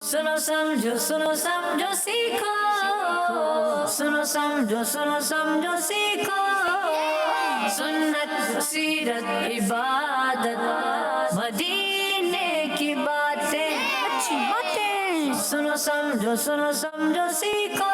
सुनो समझो सीखो, सुनो समझो सीखो, सुन्नत सीरत इबादत मदीने की बातें, अच्छी बातें। सुनो समझो सीखो।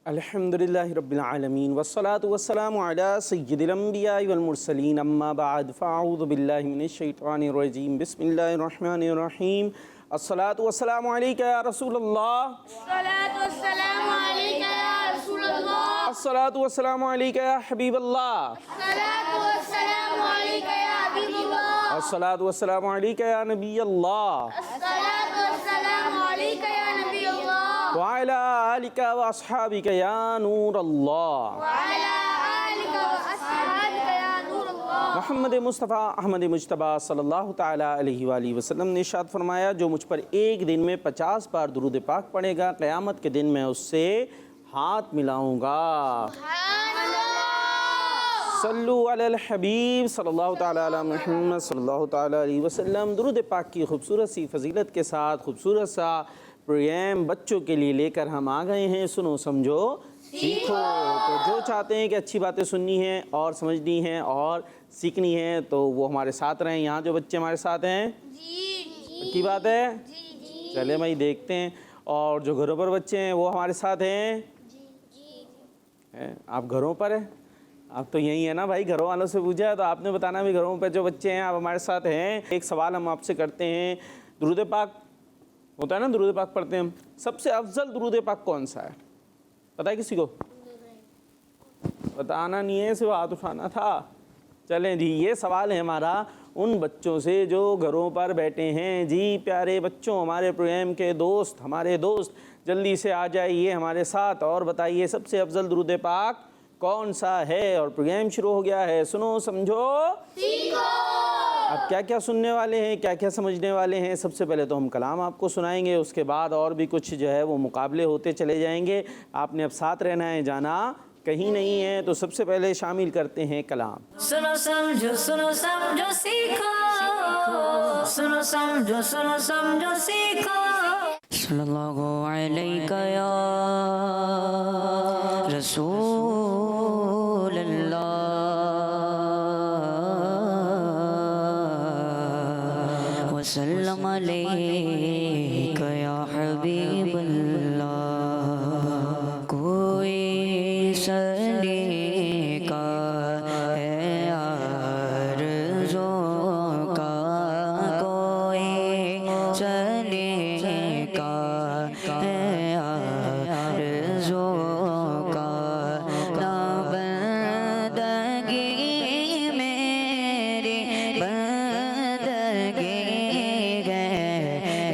अल्हम्दुलिल्लाहि रब्बिल आलमीन वस्सलातु वस्सलामु अला सय्यिदिल अंबियाइ वल मुरसलीन अम्मा बाद फ़अऊज़ु बिल्लाहि मिनश शैतानिर रजीम बिस्मिल्लाहिर रहमानिर रहीम अस्सलातु वस्सलामु अलैका या रसूलल्लाह, अस्सलातु वस्सलामु अलैका या रसूलल्लाह, अस्सलातु वस्सलामु अलैका या हबीबल्लाह, अस्सलातु वस्सलामु अलैका या हबीबल्लाह, अस्सलातु वस्सलामु अलैका या नबियल्लाह, अस्सलातु वस्सलामु अलैका या नबियल्लाह, व अला आलिका व अस्हाबिका या नूरल्लाह, व अला आलिका व अस्हाबिका या नूरल्लाह। मोहम्मद मुस्तफ़ा अहमद मुजतबा सल्लल्लाहु ताला अलैहि वाली वसल्लम ने इरशाद फरमाया, जो मुझ पर एक दिन में 50 बार दुरूद पाक पढ़ेगा, क़यामत के दिन मैं उससे हाथ मिलाऊंगा। सल्लु अलल हबीब सल्लल्लाहु ताला अला मुहम्मद सल्लल्लाहु ताला अलैहि वसल्लम। दुरूद पाक की खूबसूरत सी फजीलत के साथ खूबसूरत सा प्रोग्राम बच्चों के लिए लेकर हम आ गए हैं। सुनो समझो सीखो। तो जो चाहते हैं कि अच्छी बातें सुननी हैं और समझनी हैं और सीखनी है तो वो हमारे साथ रहें। यहाँ जो बच्चे हमारे साथ हैं की बात है, चले भाई देखते हैं। और जो घरों पर बच्चे हैं वो हमारे साथ हैं। आप घरों पर हैं, आप तो यही है ना भाई। घरों वालों से पूछा है तो आपने बताना भी घरों पर जो बच्चे हैं आप हमारे साथ हैं। एक सवाल हम आपसे करते हैं, दुरूद पाक होता है ना, दुरूद पाक पढ़ते हैं हम, सबसे अफजल दुरूद पाक कौन सा है? पता है किसी को? बताना नहीं है, सिर्फ हाथ उठाना था। चलें जी, ये सवाल है हमारा उन बच्चों से जो घरों पर बैठे हैं। जी प्यारे बच्चों, हमारे प्रोग्राम के दोस्त, हमारे दोस्त जल्दी से आ जाइए हमारे साथ और बताइए सबसे अफजल दुरूद पाक कौन सा है। और प्रोग्राम शुरू हो गया है। सुनो समझो सीखो। अब क्या क्या सुनने वाले हैं, क्या क्या समझने वाले हैं? सबसे पहले तो हम कलाम आपको सुनाएंगे, उसके बाद और भी कुछ जो है वो मुकाबले होते चले जाएंगे। आपने अब साथ रहना है, जाना कहीं नहीं है। तो सबसे पहले शामिल करते हैं कलाम। सुनो समझो सीखो, सुनो समझो सीखो। सल्लल्लाहु अलैका या रसूल अल्लाह, वसल्लम अलैका या हबीब अल्लाह। कोई सलीका है आरज़ू का, कोई सलीका है आरज़ू का, ना बंदगी मेरी बंदगी है,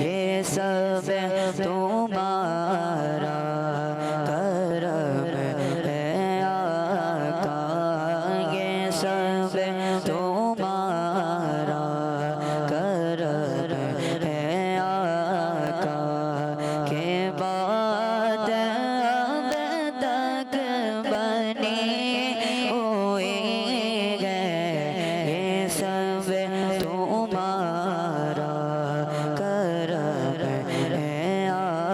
ये सब तुम्हारा करम है आका, ये सब तुम्हारा करम है आका। के बाद अब तक बनी हुई है, ये सब तुम्हारा करम है आका।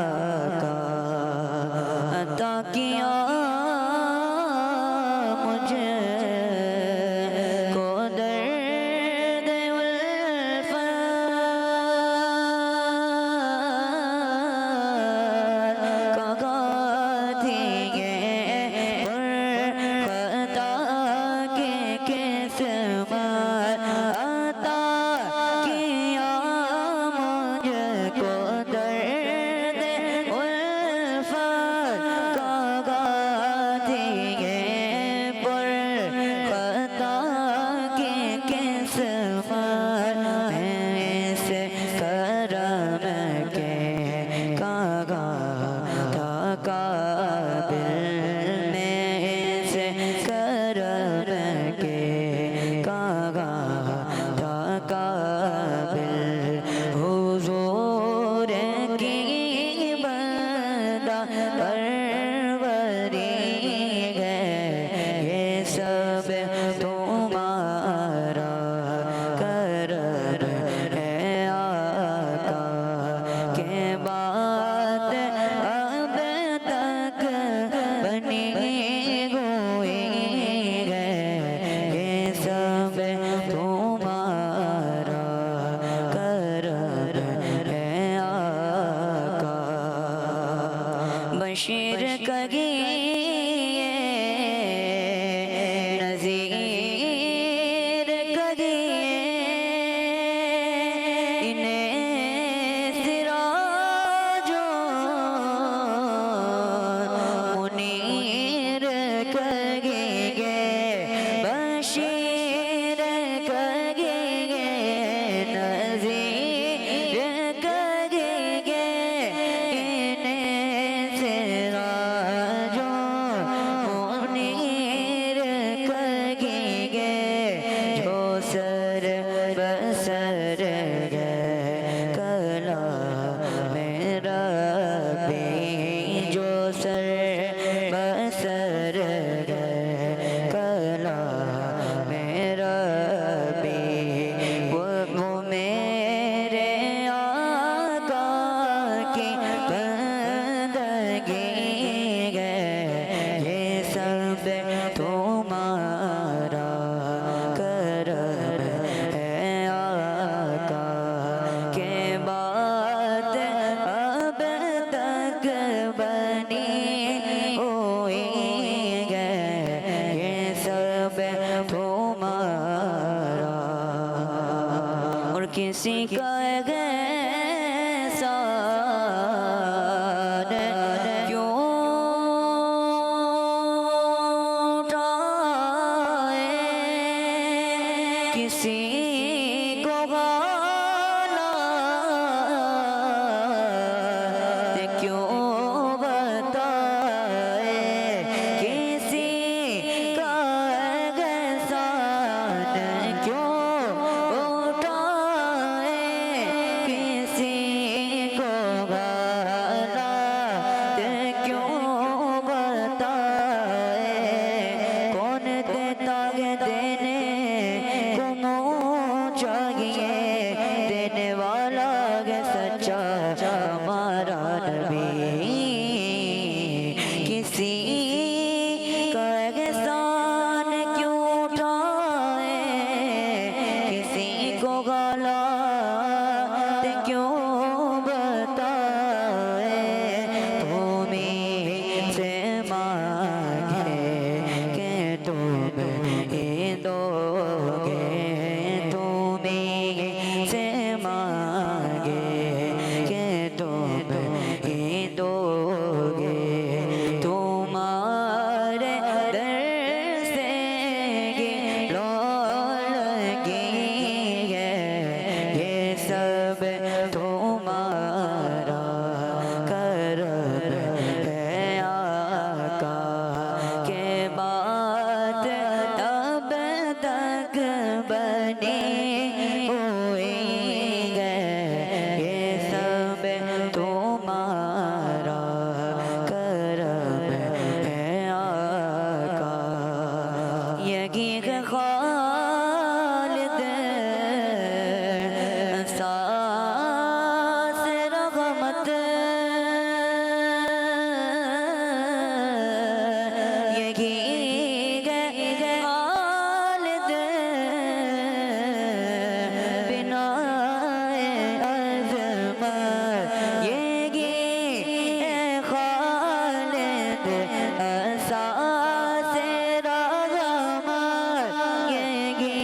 बशीर कहिए नज़ीर कहिए इन्हें सिराजो मुनीर कहिए बशीर कहिए नज़ीर कहिए इन्हें सिराजो मुनीर कहिए जो सर बसर गए कला मेरा भी जो सर बसर गए कला मेरा भी वो मेरे आका की बंदगी है ये सब तुम्हारा करम है आका के बात अब तक बनी हुई है ये सब तुम्हारा और किसी का एहसान क्यों उठाए किसी को गाला क्यों बताए किसी का एहसान क्यों उठाए किसी को गाला क्यों बताए कौन देता है देने को मुँह चाहिए देने वाला है सच्चा हमारा नबी किसी का एहसान क्यों उठाए किसी को गाला क्यों बताए तुम्हें से मांगे के तुम दोगे तुम्हें से मांगे के तुम दोगे तुम्हारे दर से लौलगी है ये सब तुम्हारा करम है आका के बात तब तक बनी हुई है ये सब तुम्हारा करम है आका यही है खालिद सास रहमत यही है खालिद बिना अज़मत यही है खालिद सास रहमत यही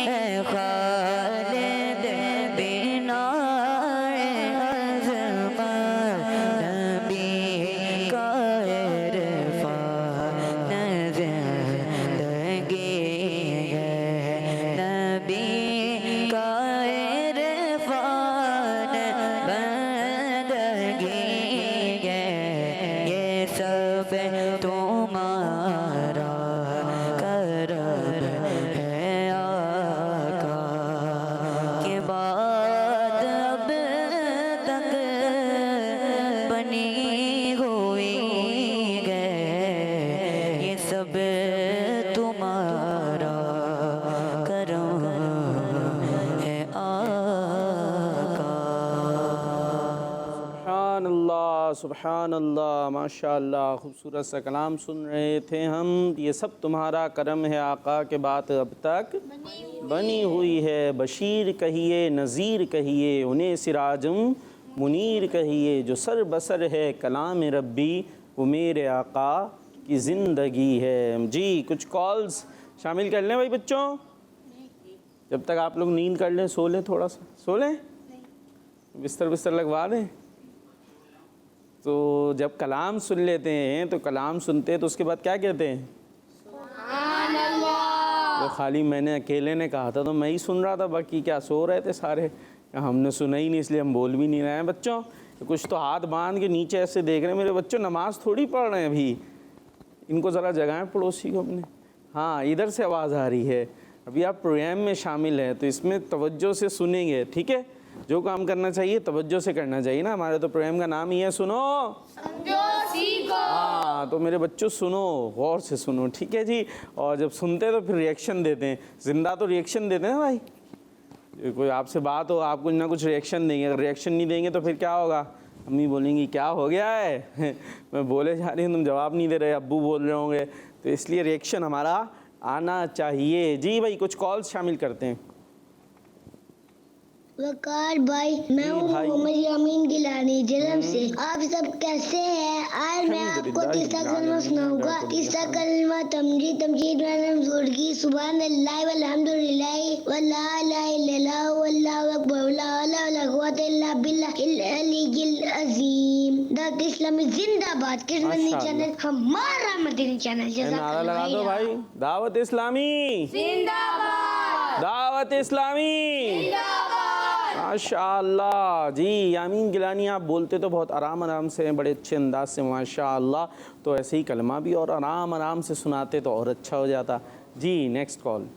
है खालिद बिना अज़मत नबी का इरफान ज़िंदगी है नबी का इरफान बंदगी है ये सब तुम्हारा करम है आका के बाद अब तक बनी हुई है ये सब तुम्हारा करम है आका सुभान अल्लाह माशाअल्लाह खूबसूरत सा कलाम सुन रहे थे हम ये सब तुम्हारा करम है आका के बात अब तक बनी हुई है बशीर कहिए नज़ीर कहिए उन्हें सिराजुम मुनीर कहिए जो सर बसर है कलाम रब्बी, वो मेरे आका की ज़िंदगी है। जी कुछ कॉल्स शामिल कर लें भाई बच्चों, जब तक आप लोग नींद कर लें, सो लें, थोड़ा सा सो लें, बिस्तर लगवा दें। तो जब कलाम सुन लेते हैं तो कलाम सुनते हैं तो उसके बाद क्या कहते हैं? तो खाली मैंने अकेले ने कहा था तो मैं ही सुन रहा था, बाकी क्या सो रहे थे सारे? हमने सुना ही नहीं इसलिए हम बोल भी नहीं रहे हैं। बच्चों कुछ तो हाथ बांध के नीचे ऐसे देख रहे हैं। मेरे बच्चों नमाज थोड़ी पढ़ रहे हैं अभी, इनको ज़रा जगाएं पड़ोसी को अपने। हाँ इधर से आवाज़ आ रही है। अभी आप प्रोग्राम में शामिल हैं तो इसमें तवज्जो से सुनेंगे, ठीक है? जो काम करना चाहिए तवज्जो से करना चाहिए ना। हमारे तो प्रोग्राम का नाम ही है सुनो समझो सीखो। हाँ, तो मेरे बच्चों सुनो, गौर से सुनो, ठीक है जी। और जब सुनते हैं तो फिर रिएक्शन देते हैं। जिंदा तो रिएक्शन देते हैं ना भाई। कोई आपसे बात हो, आप कुछ ना कुछ रिएक्शन देंगे। अगर रिएक्शन नहीं देंगे तो फिर क्या होगा? अम्मी बोलेंगी क्या हो गया है मैं बोले जा रही हूँ, तुम जवाब नहीं दे रहे, अब्बू बोल रहे होंगे। तो इसलिए रिएक्शन हमारा आना चाहिए। जी भाई कुछ कॉल्स शामिल करते हैं। वकार भाई, मैं हूँ भाई। मोहम्मद यामीन गिलानी जलम से। आप सब कैसे हैं? आज मैं आपको तीसरा कलमा सुनाऊंगा। तीसरा कलमा तमजीद तमजीद की सुभान अल्लाह वल्हम्दुलिल्लाह वला इलाहा इल्लल्लाह वल्लाहु अकबर वला हौला वला कुव्वता इल्ला बिल्लाहिल अलीय्यिल अज़ीम। दावत इस्लामी जिंदाबाद। किस मदनी चैनल? हमारा मदनी चैनल। नारा लगा दो भाई, दावत इस्लामी जिंदाबाद। दावत इस्लामी जिंदाबाद। माशाअल्लाह। जी यामीन गिलानी आप बोलते तो बहुत आराम से हैं, बड़े अच्छे अंदाज से माशाअल्लाह। तो ऐसे ही कलमा भी और आराम से सुनाते तो और अच्छा हो जाता। जी नेक्स्ट कॉल।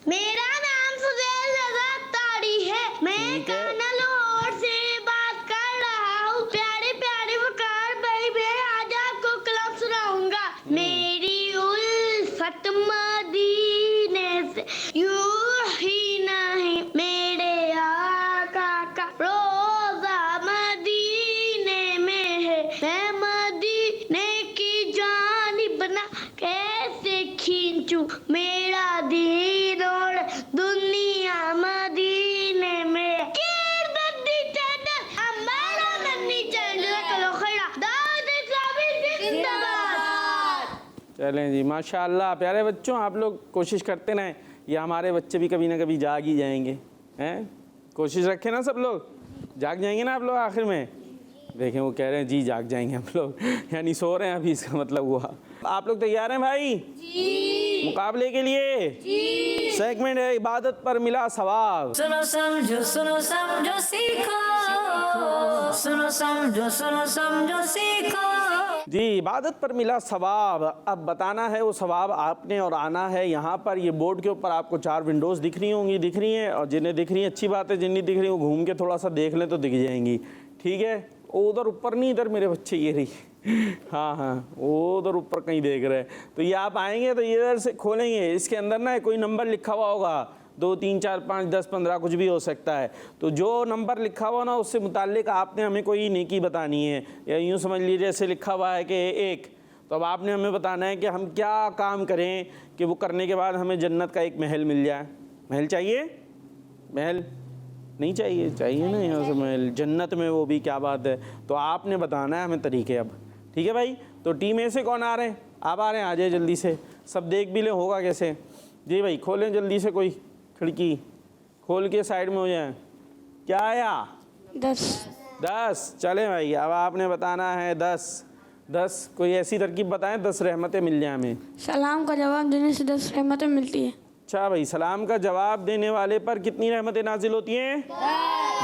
मेरा नाम सुजैल रज़ा तारी है। मैं ठीक है। कान्हा लाहौर से बात कर रहा हूँ। प्यारे प्यारे वकार भाई, मैं आज आपको कलाम सुनाऊंगा। मेरी उल्फत मदीने से यूं ही नहीं, मेरे आका का रोज़ा मदीने में है। मैं मदीने की जानिब ना कैसे खींचूं मेरा दीन और दुनिया मदीने में। हमारा मदनी चैनल करो खड़ा। दावत इस्लामी जिंदाबाद। चलें जी माशाअल्लाह। प्यारे बच्चों आप लोग कोशिश करते रहें, ये हमारे बच्चे भी कभी ना कभी जाग ही जाएंगे, हैं? कोशिश रखें ना, सब लोग जाग जाएंगे ना आप लोग आखिर में। देखें वो कह रहे हैं जी जाग जाएंगे हम लोग, यानी सो रहे हैं अभी, इसका मतलब हुआ। आप लोग तैयार हैं भाई? जी। मुकाबले के लिए? जी। सेगमेंट है इबादत पर मिला सवाब। सुनो समझो सीखो, सुनो समझो सीखो। जी इबादत पर मिला सवाब। अब बताना है वो सवाब आपने और आना है यहाँ पर। ये बोर्ड के ऊपर आपको 4 विंडोज़ दिख रही होंगी, दिख रही हैं, और जिन्हें दिख रही हैं अच्छी बात है, जिन्हें नहीं दिख रही वो घूम के थोड़ा सा देख लें तो दिख जाएंगी, ठीक है? वो उधर ऊपर नहीं, इधर मेरे बच्चे ये रही हाँ वो उधर ऊपर कहीं देख रहे हैं। तो ये आप आएंगे तो इधर से खोलेंगे, इसके अंदर ना कोई नंबर लिखा हुआ होगा, 2 3 4 5 10 15 कुछ भी हो सकता है। तो जो नंबर लिखा हुआ ना उससे मुताल्लिक आपने हमें कोई नेकी बतानी है, या यूँ समझ लीजिए जैसे लिखा हुआ है कि 1, तो अब आपने हमें बताना है कि हम क्या काम करें कि वो करने के बाद हमें जन्नत का एक महल मिल जाए। महल चाहिए? महल नहीं चाहिए? चाहिए ना यहाँ से महल, जन्नत में, वो भी क्या बात है। तो आपने बताना है हमें तरीके अब, ठीक है भाई? तो टीम ए से कौन आ रहे हैं? आप आ रहे हैं, आ जाए जल्दी से, सब देख भी लें होगा कैसे। जी भाई खोलें जल्दी से, कोई खिड़की खोल के साइड में हो जाए। क्या आया? 10। चलें भाई, अब आपने बताना है 10। कोई ऐसी तरकीब बताएं 10 रहमतें मिल जाए हमें। सलाम का जवाब देने से 10 रहमतें मिलती है। अच्छा भाई, सलाम का जवाब देने वाले पर कितनी रहमतें नाजिल होती हैं?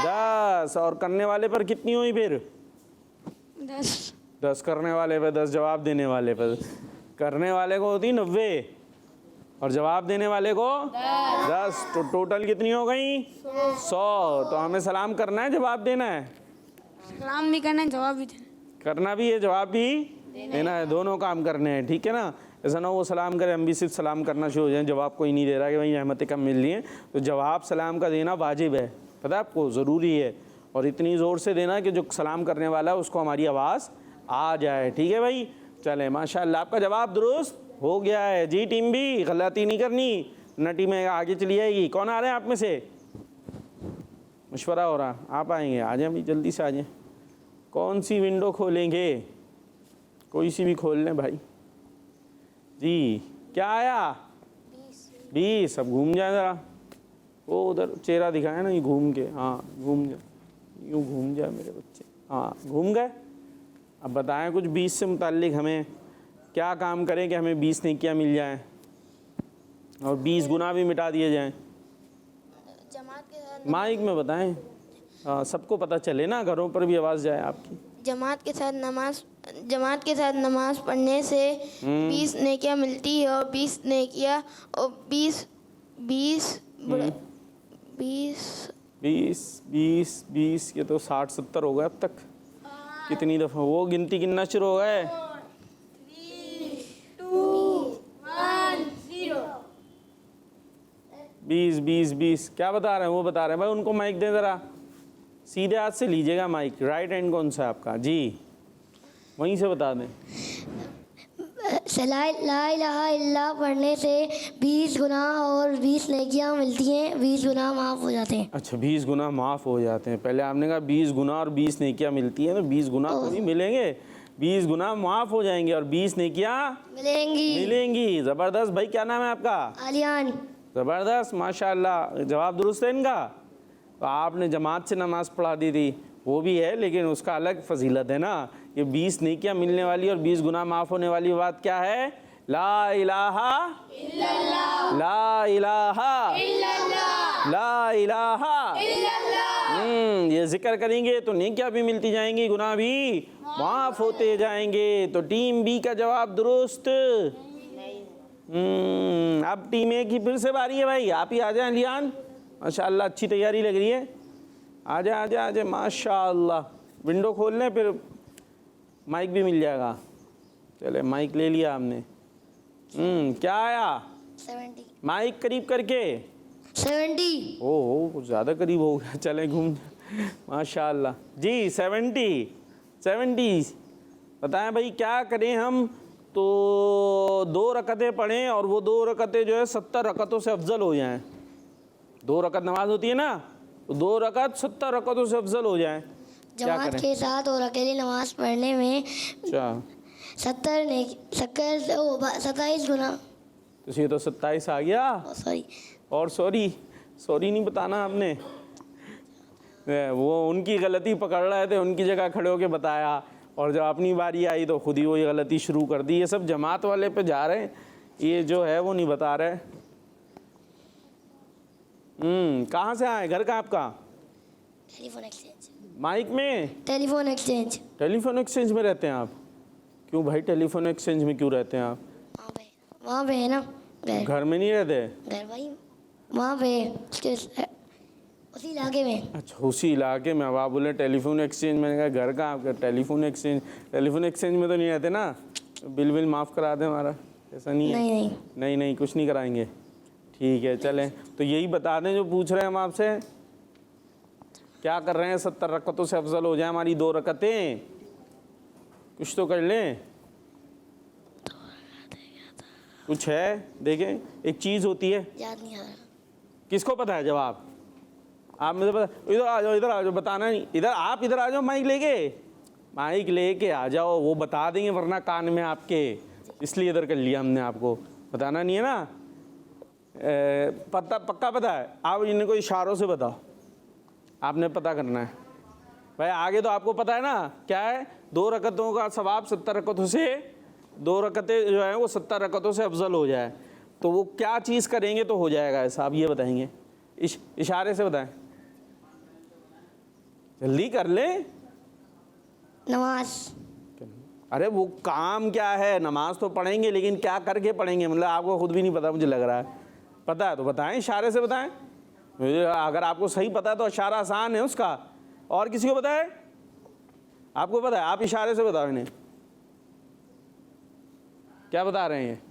10। और करने वाले पर कितनी हुई फिर? 10 करने वाले पर, 10 जवाब देने वाले पर। करने वाले को होती 90 और जवाब देने वाले को 10। तो टोटल कितनी हो गई? 100। तो हमें सलाम करना है, जवाब देना है? सलाम भी करना है, जवाब भी देना करना भी है, जवाब भी देना है, दोनों काम करने हैं, ठीक है ना? ऐसा ना वो सलाम करे हम भी सिर्फ सलाम करना शुरू हो जाए, जवाब कोई नहीं दे रहा कि भाई रहमतें कम मिल रही हैं। तो जवाब सलाम का देना वाजिब है, पता है आपको, ज़रूरी है। और इतनी ज़ोर से देना कि जो सलाम करने वाला है उसको हमारी आवाज़ आ जाए, ठीक है भाई? चले माशाअल्लाह, आपका जवाब दुरुस्त हो गया है। जी टीम भी गलती नहीं करनी, न टीमें आगे चली जाएगी। कौन आ रहे हैं आप में से? मशवरा हो रहा, आप आएंगे? आ जाएं भाई, जल्दी से आ जाएं। कौन सी विंडो खोलेंगे? कोई सी भी खोल लें भाई जी। क्या आया? 20। अब घूम जाए ज़रा, वो उधर चेहरा दिखाया ना, ये घूम के, हाँ घूम जाए, यूँ घूम जाए मेरे बच्चे, हाँ घूम गए। अब बताएं कुछ 20 से मुताल्लिक हमें क्या काम करें कि हमें 20 नेकियां मिल जाएं और 20 गुनाह भी मिटा दिए जाएं। जमात के साथ माइक में बताएं, हाँ सबको पता चले ना, घरों पर भी आवाज़ जाए आपकी। जमात के साथ नमाज पढ़ने से 20 नेकियां मिलती है और 20 नेकियां और 20 ये तो 60-70 हो गए अब तक। कितनी दफ़ा वो गिनती गिनना शुरू हो गए? 20 क्या बता रहे हैं? वो बता रहे हैं भाई, उनको माइक दें ज़रा, सीधे हाथ से लीजिएगा माइक। राइट हैंड कौन सा है आपका जी? वहीं से बता दें। ला इलाहा इल्लल्लाह पढ़ने से 20 गुनाह और 20 नेकियां मिलती हैं, 20 गुनाह माफ़ हो जाते हैं। अच्छा 20 गुनाह माफ़ हो जाते हैं। पहले आपने कहा 20 गुनाह और 20 नेकियां मिलती हैं, तो 20 गुनाह थोड़ी मिलेंगे, 20 गुनाह माफ़ हो जाएंगे और 20 नेकियां मिलेंगी। ज़बरदस्त भाई, क्या नाम है आपका? आलियान। ज़बरदस्त, माशाल्लाह, जवाब दुरुस्त है इनका। तो आपने जमात से नमाज़ पढ़ा दी थी, वो भी है, लेकिन उसका अलग फजीलत है ना। ये 20 नेकियां मिलने वाली और 20 गुनाह माफ़ होने वाली बात क्या है? ला इलाहा इल्लल्लाह, ला इलाहा इल्लल्लाह, ला इलाहा इल्लल्लाह। ये जिक्र करेंगे तो नेकियां भी मिलती जाएंगी, गुनाह भी माफ़ होते जाएंगे। तो टीम बी का जवाब दुरुस्त। अब टीम ए की फिर से बारी है भाई, आप ही आ जाएं लियान, माशाअल्लाह अच्छी तैयारी लग रही है। आ जाए माशाअल्लाह। विंडो खोल लें, फिर माइक भी मिल जाएगा। चले माइक ले लिया हमने। क्या आया? 70। माइक करीब करके 70। ओह कुछ ज़्यादा करीब हो गया। चले घूम माशाअल्लाह जी। 70 बताएं भाई क्या करें हम? तो 2 रकतें पढ़ें और वो 2 रकतें जो है 70 रकतों से अफजल हो जाएं। 2 रकत नमाज होती है ना, तो 2 रकत 70 रकतों से अफजल हो जाएं। जमात के साथ और अकेली नमाज पढ़ने में अच्छा 27 गुना। तो ये तो 27 आ गया। सॉरी, और सॉरी नहीं बताना आपने, वो उनकी गलती पकड़ रहे थे, उनकी जगह खड़े होके बताया, और जब अपनी बारी आई तो खुद ही वही गलती शुरू कर दी। ये सब जमात वाले पे जा रहे हैं, ये जो है वो नहीं बता रहे। कहाँ से आए? घर का आपका? Telephone exchange. माइक में? टेलीफोन एक्सचेंज में रहते हैं आप? क्यों भाई टेलीफोन एक्सचेंज में क्यों रहते हैं आप? वहाँ पे है ना घर में नहीं रहते? घर भाई वहाँ पे उसी इलाके में। अच्छा उसी इलाके में। अब आप बोले टेलीफोन एक्सचेंज, मैंने कहा घर का आपका टेलीफोन एक्सचेंज में तो नहीं रहते ना? बिल माफ़ करा दें हमारा, ऐसा नहीं है? नहीं कुछ नहीं कराएंगे, ठीक है चलें। तो यही बता दें जो पूछ रहे हैं हम आपसे, क्या कर रहे हैं? 70 रकतों से अफजल हो जाए हमारी 2 रकतें, कुछ तो कर लें। कुछ है देखें, एक चीज़ होती है, याद नहीं आ रहा। किसको पता है जवाब? आप मुझे पता। इधर आ जाओ, बताना नहीं। इधर आ जाओ, माइक लेके आ जाओ, वो बता देंगे, वरना कान में आपके, इसलिए इधर कर लिया हमने। आपको बताना नहीं है ना? पक्का पता है? आप इनको इशारों से बताओ, आपने पता करना है भाई। आगे तो आपको पता है ना क्या है? 2 रकतों का सवाब 70 रकतों से, 2 रकतें जो है वो 70 रकतों से अफजल हो जाए, तो वो क्या चीज़ करेंगे तो हो जाएगा ऐसा? आप ये बताएंगे, इशारे से बताएं, जल्दी कर ले। नमाज। अरे वो काम क्या है? नमाज तो पढ़ेंगे, लेकिन क्या करके पढ़ेंगे? मतलब आपको खुद भी नहीं पता, मुझे लग रहा है। पता है तो बताएं, इशारे से बताएं। अगर आपको सही पता है तो इशारा आसान है उसका। और किसी को पता है? आपको पता है? आप इशारे से बताओ इन्हें, क्या बता रहे हैं?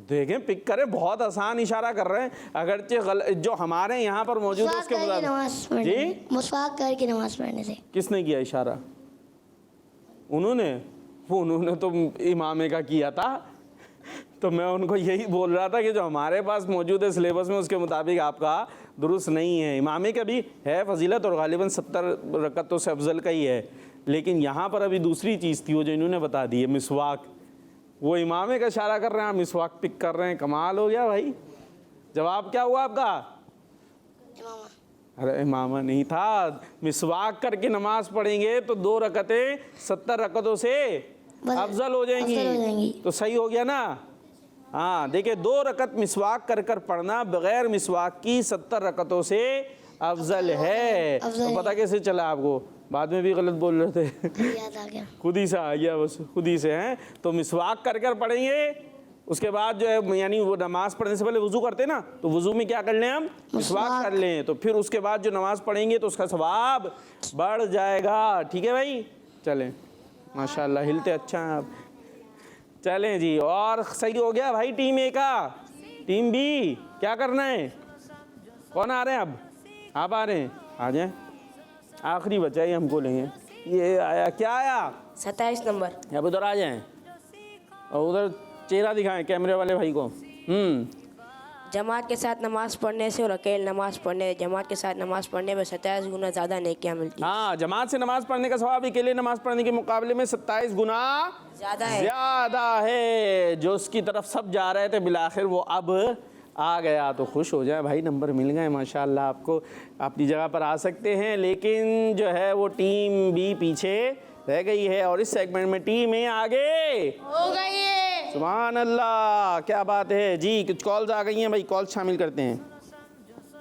देखें, पिक करें, बहुत आसान इशारा कर रहे हैं, अगरचे जो हमारे यहाँ पर मौजूद है उसके मुताबिक। जी मुस्वाक करके नमाज पढ़ने से। किसने किया इशारा? उन्होंने तो इमामे का किया था, तो मैं उनको यही बोल रहा था कि जो हमारे पास मौजूद है सिलेबस में उसके मुताबिक आपका दुरुस्त नहीं है। इमामे का भी है फजीलत और गालिबन 70 रकतों से अफजल का ही है, लेकिन यहाँ पर अभी दूसरी चीज़ थी वो जो इन्होंने बता दी है, मिसवाक। वो इमामे का इशारा कर रहे हैं, आप मिसवाक पिक कर रहे हैं, कमाल हो गया भाई। जवाब क्या हुआ आपका? अरे इमामा नहीं था, मिसवाक करके नमाज पढ़ेंगे तो 2 रकतें 70 रकतों से अफजल हो जाएंगी। तो सही हो गया ना? हाँ देखिए, 2 रकत मिसवाक कर कर पढ़ना बगैर मिसवाक की 70 रकतों से अफजल है। तो पता कैसे चला आपको? बाद में भी गलत बोल रहे थे, याद आ गया, खुद ही से आ गया, बस खुद ही से हैं। तो मिसवाक कर कर पढ़ेंगे, उसके बाद जो है यानी वो नमाज पढ़ने से पहले वुज़ू करते ना, तो वुज़ू में क्या कर लें हम? मिसवाक कर लें, तो फिर उसके बाद जो नमाज पढ़ेंगे तो उसका सवाब बढ़ जाएगा। ठीक है भाई, चलें, माशाल्लाह हिलते अच्छा हैं आप। चलें जी, और सही हो गया भाई। टीम ए का, टीम बी क्या करना है? कौन आ रहे हैं अब? आप आ रहे हैं, आ जाएं। आखिरी बचा ही हमको लेंगे। ये आया, क्या आया? 27 नंबर। अब उधर आ जाएं और उधर चेहरा दिखाएं कैमरे वाले भाई को। जमात के साथ नमाज पढ़ने से और अकेले नमाज पढ़ने, जमात के साथ नमाज पढ़ने में 27 गुना ज़्यादा नेकियां मिलती हैं। हाँ, जमात से नमाज पढ़ने का सवाब अकेले नमाज पढ़ने के मुकाबले में 27 गुना ज़्यादा है। जो उसकी तरफ सब जा रहे थे बिलाखिर वो अब आ गया, तो खुश हो जाए भाई, नंबर मिल गए माशाल्लाह आपको, अपनी जगह पर आ सकते हैं। लेकिन जो है वो टीम बी पीछे रह गई है और इस सेगमेंट में टीम ए आगे हो गई है। सुभान अल्लाह, क्या बात है जी। कुछ कॉल्स आ गई हैं भाई, कॉल शामिल करते हैं।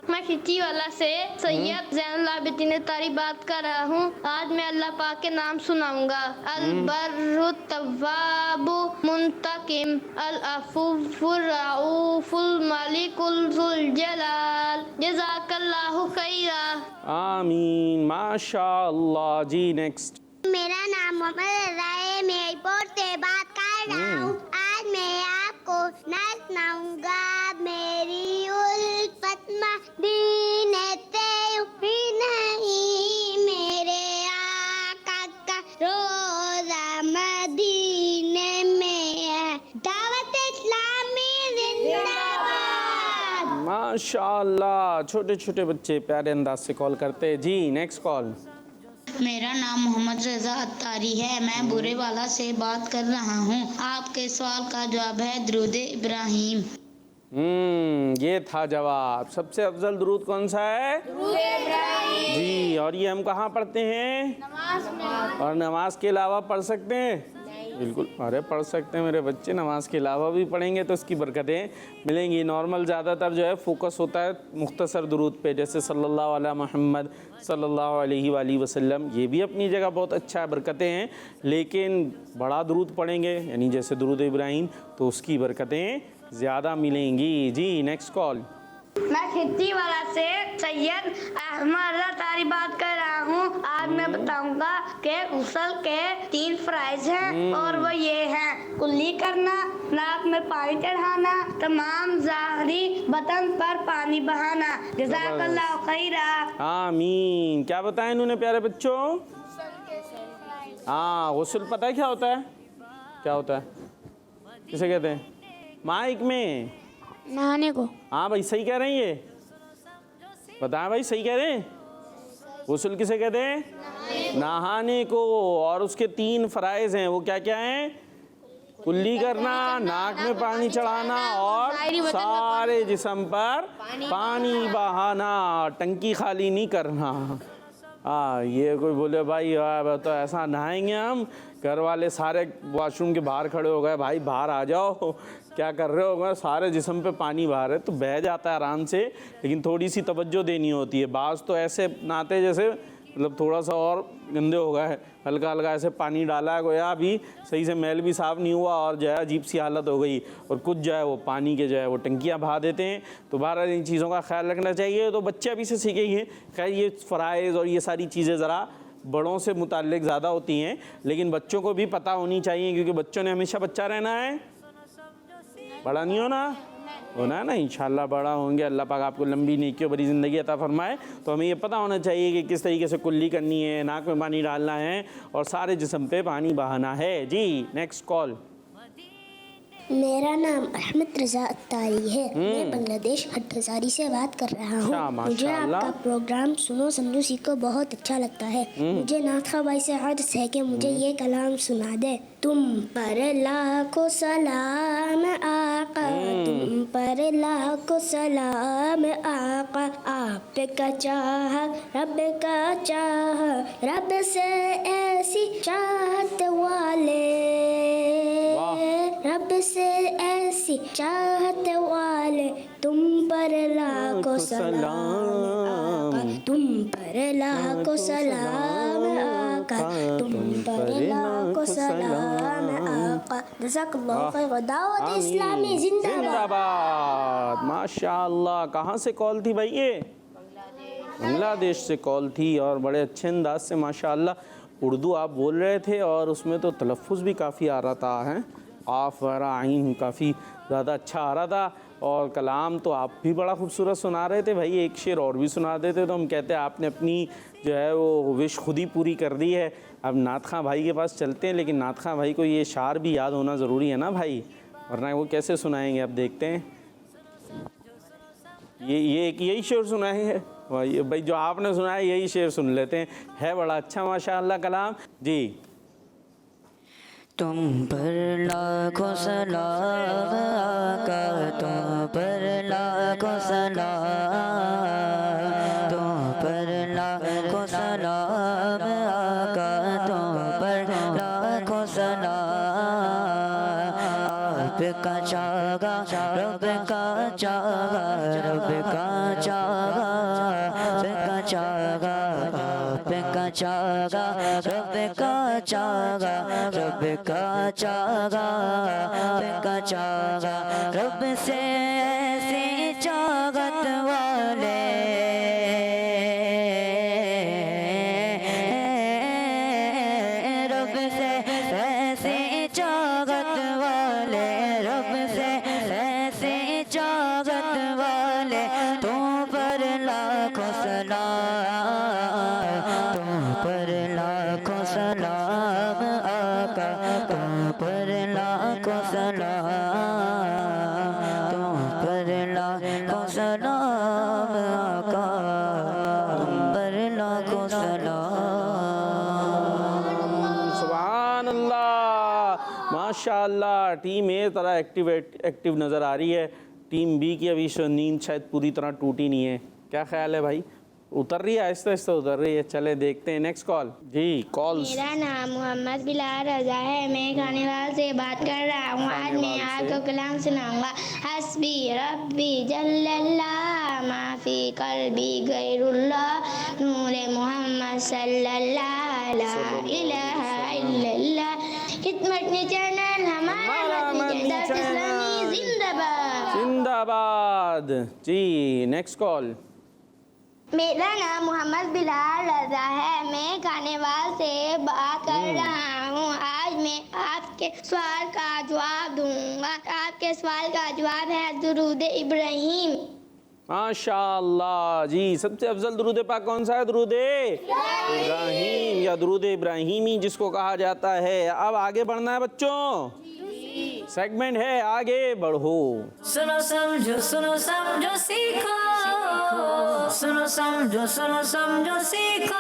मैं खिची वाला से सैयद जैनुल आबिदीन तारी बात कर रहा हूँ। आज मैं अल्लाह पाक के नाम सुनाऊंगा। अल-बर्रु तव्वाबु मुंतकिम अल अफुव्वुर रऊफुल मालिकुल जुल जलाल जज़ाकल्लाहु खैरा। आमीन, माशाअल्लाह जी। नेक्स्ट। मेरा नाम मोहम्मद रज़ा है, मैं एयरपोर्ट से बात कर रहा हूँ। आज मैं आपको नाच सुनाऊंगा। मेरी उल्फत मदीने ही नहीं, मेरे आका का रोज़ा मदीने में है। दावत इस्लामी जिंदाबाद। माशाअल्लाह, छोटे छोटे बच्चे प्यारे अंदाज से कॉल करते हैं जी। Next call. मेरा नाम मोहम्मद रज़ा अत्तारी है, मैं बुरे वाला से बात कर रहा हूँ। आपके सवाल का जवाब है दुरूद इब्राहिम। ये था जवाब। सबसे अफजल दुरूद कौन सा है? दुरूद इब्राहिम जी। और ये हम कहाँ पढ़ते हैं? नमाज में। और नमाज के अलावा पढ़ सकते हैं? बिल्कुल, अरे पढ़ सकते हैं मेरे बच्चे, नमाज के अलावा भी पढ़ेंगे तो इसकी बरकतें मिलेंगी। नॉर्मल ज़्यादातर जो है फोकस होता है मुख्तसर दुरूद पे, जैसे सल्लल्लाहु अला मुहम्मद सल्लल्लाहु अलैहि वसल्लम, ये भी अपनी जगह बहुत अच्छा बरकतें हैं। लेकिन बड़ा दुरूद पढ़ेंगे यानी जैसे दुरूद इब्राहिम, तो उसकी बरकतें ज़्यादा मिलेंगी जी। Next call. मैं खिची वाला से सैयद अहमद रज़ा तारी बात कर रहा हूँ। आज मैं बताऊंगा कि गुस्ल के 3 फराइज हैं और वो ये हैं: कुल्ली करना, नाक में पानी चढ़ाना, तमाम ज़ाहरी बदन पर पानी बहाना। जज़ाकल्लाहु खैरा। आमीन। क्या बताएं इन्होंने प्यारे बच्चों? हाँ, गुस्ल पता है क्या होता है? क्या होता है, किसे कहते हैं? माइक में नहाने को। हाँ भाई, सही कह रहे हैं, ये बताएं भाई, सही कह रहे हैं। गुस्ल किसे कहते हैं? नहाने को। और उसके 3 फराइज हैं, वो क्या क्या हैं? कुल्ली करना, नाक में पानी चढ़ाना और सारे जिस्म पर पानी बहाना, टंकी खाली नहीं करना। हाँ, ये कोई बोले भाई तो ऐसा नहाएंगे हम, घर वाले सारे वॉशरूम के बाहर खड़े हो गए, भाई बाहर आ जाओ, क्या कर रहे हो? सारे जिस्म पे पानी बाहर है, तो बह जाता है आराम से, लेकिन थोड़ी सी तवज्जो देनी होती है। बाज़ तो ऐसे नहाते जैसे मतलब थोड़ा सा और गंदे हो गए, हल्का हल्का ऐसे पानी डाला है गोया, अभी सही से मैल भी साफ़ नहीं हुआ और जो है अजीब सी हालत हो गई। और कुछ जो है वो पानी के जो है वो टंकियाँ बहा देते हैं। तो बहरहाल इन चीज़ों का ख्याल रखना चाहिए। तो बच्चे अभी से सीखेंगे। खैर, ये फ़राइज़ और ये सारी चीज़ें ज़रा बड़ों से मुताल्लिक़ ज़्यादा होती हैं, लेकिन बच्चों को भी पता होनी चाहिए, क्योंकि बच्चों ने हमेशा बच्चा रहना है, बड़ा नहीं होना है ना। इंशाल्लाह बड़ा होंगे, अल्लाह पाक आपको लंबी नेकी और बड़ी ज़िंदगी अता फरमाए। तो हमें ये पता होना चाहिए कि किस तरीके से कुल्ली करनी है, नाक में पानी डालना है और सारे जिस्म पे पानी बहाना है जी। Next call. मेरा नाम अहमद रजा अत्तारी है। मैं बांग्लादेश हटहजारी से बात कर रहा अच्छा, हूँ। मुझे माशाअल्लाह। आपका प्रोग्राम सुनो समझो सीखो बहुत अच्छा लगता है। मुझे नाथा भाई से अर्ज है कि मुझे ये कलाम सुना दे। तुम पर लाखों सलाम आका, तुम पर लाखों सलाम आका, आप का चाह रब का चाह, रब से ऐसी चाहत वाले, रब से ऐसी चाहत वाले, तुम पर लाखों सलाम आका, तुम पर लाखों सलाम आका, तुम पर लाखों सलाम आका। जज़ाकल्लाह खैर। दावत इस्लामी जिंदाबाद। जिंदाबाद, माशाअल्लाह। कहाँ से कॉल थी भाई ये? बांग्लादेश से कॉल थी और बड़े अच्छे अंदाज से माशाअल्लाह उर्दू आप बोल रहे थे और उसमें तो तलफ़्फ़ुज़ भी काफ़ी आ रहा था, हैं आफ वरा आइन काफ़ी ज़्यादा अच्छा आ रहा था और कलाम तो आप भी बड़ा खूबसूरत सुना रहे थे भाई। एक शेर और भी सुना देते तो हम कहते हैं आपने अपनी जो है वो विश खुद ही पूरी कर दी है। अब नात खां भाई के पास चलते हैं, लेकिन नात खां भाई को ये शार भी याद होना ज़रूरी है ना भाई, वरना वो कैसे सुनाएंगे। अब देखते हैं ये एक यही शेर सुनाए है भाई, जो आपने सुना है यही शेर सुन लेते हैं। है बड़ा अच्छा माशाअल्लाह कलाम जी। तुम पर लाखों सलाम आका, तुम पर लाखों सलाम, तुम पर लाखों सलाम आका, तुम पर लाखों सलाम। आपका चागा रब का चागा, रब का चागा, आपका चागा, आपका चागा, रब का चागा, रब का चागा, आपका चागा, रब से ऐसी चागत वाले, रब से ऐसी चागत वाले, रब से ऐसी चागत वाले, तुम पर लाखों सलाम, तुम पर लाखों सलाम आका, तुम पर लाखों सलाम, तुम पर लाखों सलाम आका, तुम पर लाखों सलाम। सुभान अल्लाह, माशाअल्लाह। टीम ए तरह एक्टिव नज़र आ रही है, टीम बी की अभी नींद शायद पूरी तरह टूटी नहीं है। क्या ख्याल है भाई? उतर रही है, आहिस्ता आहिस्ता उतर रही है। चले देखते हैं नेक्स्ट कॉल जी। कॉल्स। मेरा नाम मोहम्मद बिलाल रजा है। मैं खानेवाल से बात कर रहा हूँ। आज मैं आपको कलाम सुनाऊंगा। हस्बी रब्बी जल्लल्लाह, माफी कल्बी गैरुल्लाह, नूरे मोहम्मद सल्लल्लाह, ला इलाहा इल्लल्लाह। खिदमत में चैनल हमारा इस्लामी जिंदाबाद जिंदाबाद जी। Next call. मेरा नाम मोहम्मद बिलाल रजा है। मैं खानेवाल से बात कर रहा हूँ। आज मैं आपके सवाल का जवाब दूंगा। आपके सवाल का जवाब है दुरूद इब्राहिम। माशाअल्लाह जी। सबसे अफजल दुरूद पाक कौन सा है? दुरूद इब्राहिम या दुरूद इब्राहिमी जिसको कहा जाता है। अब आगे बढ़ना है बच्चों, सेगमेंट है आगे बढ़ो। सुनो समझो सीखो, सुनो समझो सीखो।